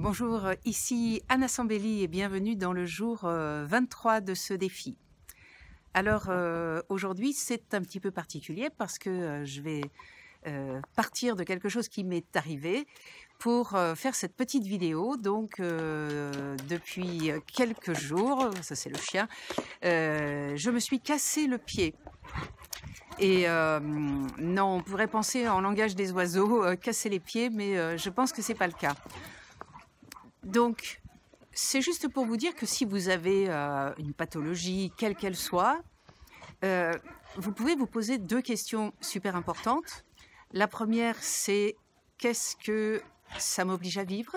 Bonjour, ici Anna Sambelli et bienvenue dans le jour 23 de ce défi. Alors aujourd'hui c'est un petit peu particulier parce que je vais partir de quelque chose qui m'est arrivé pour faire cette petite vidéo. Donc depuis quelques jours, ça c'est le chien, je me suis cassé le pied. Et non, on pourrait penser en langage des oiseaux, casser les pieds, mais je pense que c'est pas le cas. Donc, c'est juste pour vous dire que si vous avez une pathologie, quelle qu'elle soit, vous pouvez vous poser deux questions super importantes. La première, c'est qu'est-ce que ça m'oblige à vivre?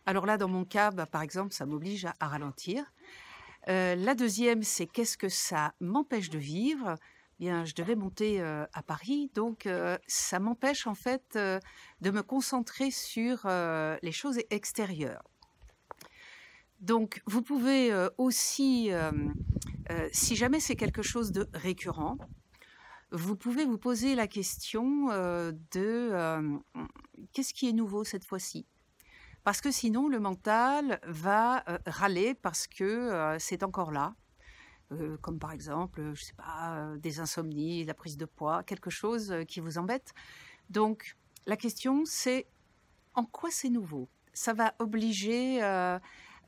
Alors là, dans mon cas, par exemple, ça m'oblige à ralentir. La deuxième, c'est qu'est-ce que ça m'empêche de vivre? Bien, je devais monter à Paris, donc ça m'empêche en fait de me concentrer sur les choses extérieures. Donc, vous pouvez aussi, si jamais c'est quelque chose de récurrent, vous pouvez vous poser la question de qu'est-ce qui est nouveau cette fois-ci? Parce que sinon, le mental va râler parce que c'est encore là. Comme par exemple, je ne sais pas, des insomnies, la prise de poids, quelque chose qui vous embête. Donc, la question, c'est en quoi c'est nouveau? Ça va obliger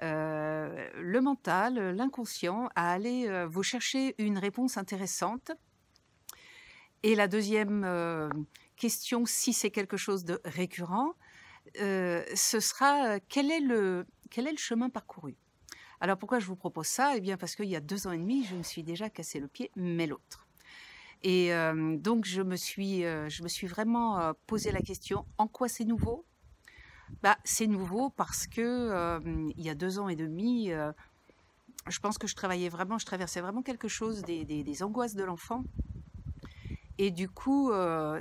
le mental, l'inconscient, à aller vous chercher une réponse intéressante. Et la deuxième question, si c'est quelque chose de récurrent, ce sera quel est le chemin parcouru? Alors pourquoi je vous propose ça? Eh bien parce qu'il y a 2 ans et demi, je me suis déjà cassé le pied, mais l'autre. Et donc je me suis vraiment posé la question, en quoi c'est nouveau? C'est nouveau parce que il y a 2 ans et demi, je pense que je traversais vraiment quelque chose, des angoisses de l'enfant. Et du coup,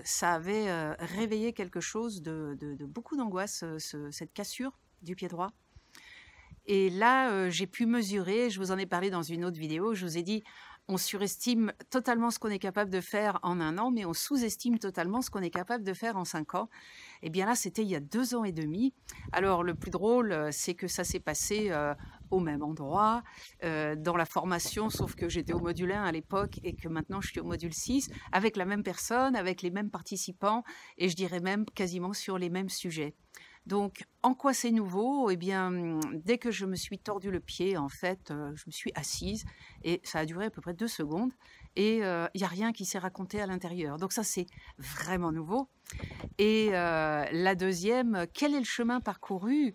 ça avait réveillé quelque chose de beaucoup d'angoisse, cette cassure du pied droit. Et là, j'ai pu mesurer, je vous en ai parlé dans une autre vidéo, je vous ai dit, on surestime totalement ce qu'on est capable de faire en 1 an, mais on sous-estime totalement ce qu'on est capable de faire en 5 ans. Et bien là, c'était il y a 2 ans et demi. Alors, le plus drôle, c'est que ça s'est passé au même endroit, dans la formation, sauf que j'étais au module 1 à l'époque et que maintenant je suis au module 6, avec la même personne, avec les mêmes participants, et je dirais même quasiment sur les mêmes sujets. Donc, en quoi c'est nouveau? Eh bien, dès que je me suis tordu le pied, en fait, je me suis assise et ça a duré à peu près 2 secondes et il n'y a rien qui s'est raconté à l'intérieur. Donc ça, c'est vraiment nouveau. Et la deuxième, quel est le chemin parcouru?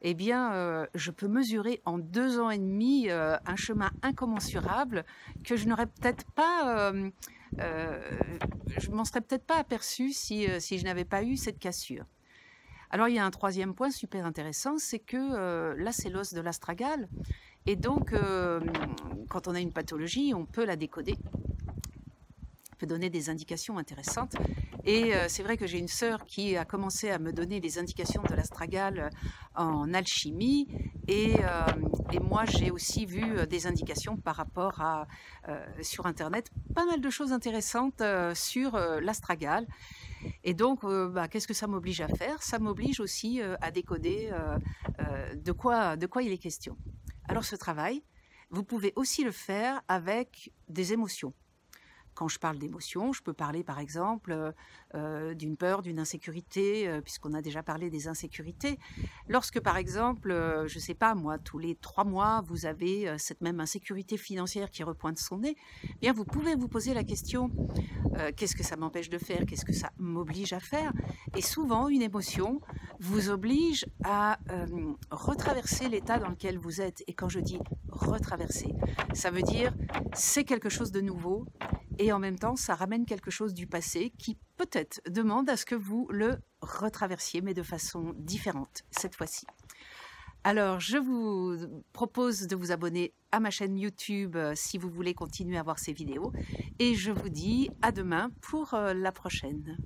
Eh bien, je peux mesurer en 2 ans et demi un chemin incommensurable que je n'aurais peut-être pas... je m'en serais peut-être pas aperçue si je n'avais pas eu cette cassure. Alors, il y a un troisième point super intéressant, c'est que là, c'est l'os de l'astragale. Et donc, quand on a une pathologie, on peut la décoder. On peut donner des indications intéressantes. Et c'est vrai que j'ai une sœur qui a commencé à me donner les indications de l'astragale en alchimie. Et moi, j'ai aussi vu des indications par rapport à, sur Internet, pas mal de choses intéressantes sur l'astragale. Et donc, qu'est-ce que ça m'oblige à faire? Ça m'oblige aussi à décoder de quoi il est question. Alors ce travail, vous pouvez aussi le faire avec des émotions. Quand je parle d'émotions, je peux parler par exemple d'une peur, d'une insécurité, puisqu'on a déjà parlé des insécurités. Lorsque par exemple, je ne sais pas moi, tous les 3 mois, vous avez cette même insécurité financière qui repointe son nez, eh bien vous pouvez vous poser la question, qu'est-ce que ça m'empêche de faire? Qu'est-ce que ça m'oblige à faire? Et souvent, une émotion vous oblige à retraverser l'état dans lequel vous êtes. Et quand je dis retraverser, ça veut dire c'est quelque chose de nouveau, et en même temps, ça ramène quelque chose du passé qui peut-être demande à ce que vous le retraversiez, mais de façon différente cette fois-ci. Alors, je vous propose de vous abonner à ma chaîne YouTube si vous voulez continuer à voir ces vidéos. Et je vous dis à demain pour la prochaine.